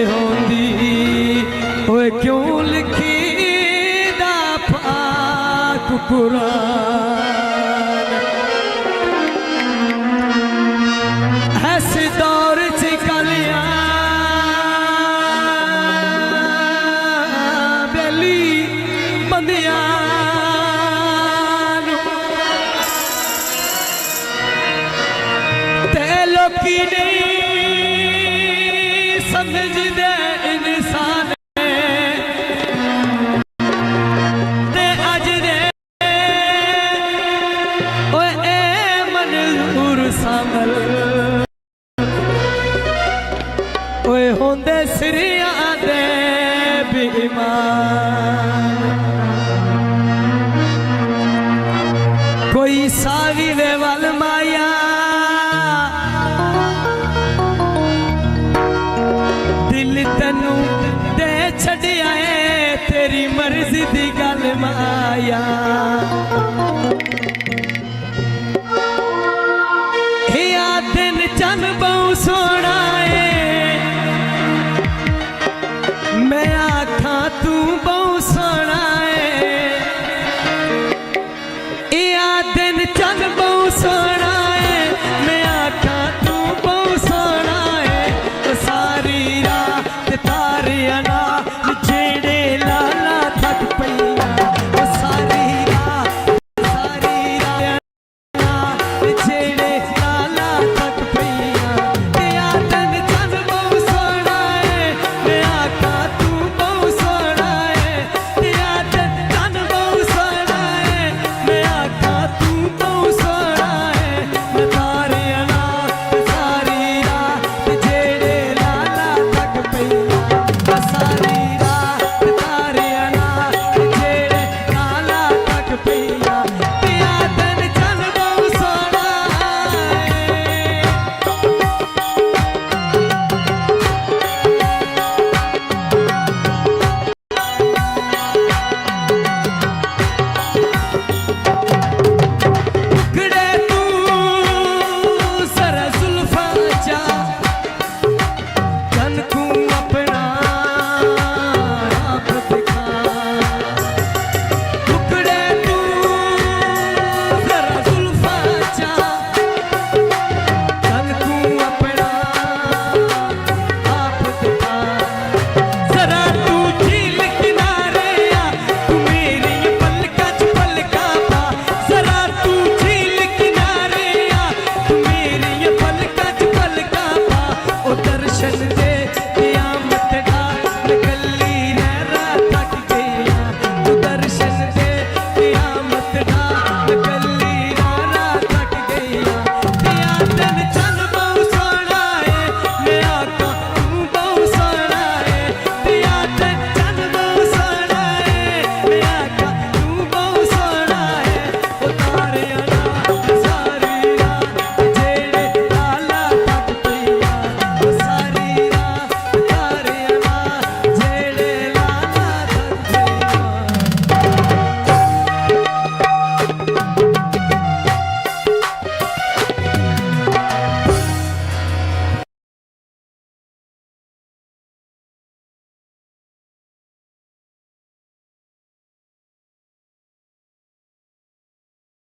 होंदी ओए क्यों लिखी दा पाक कुरान। ऐसे दौर च गलियां बेली बंदियां ते लोकी नहीं समझदे इंसान ते अज दे ओए ए मंजूर सामल ओए होंदे सिरियां दे बेईमान। कोई सावी दे वल माया दिल तनू दे छड़िया है तेरी मर्जी दी गल माया। हिया दिन चन बहु सोना है मैं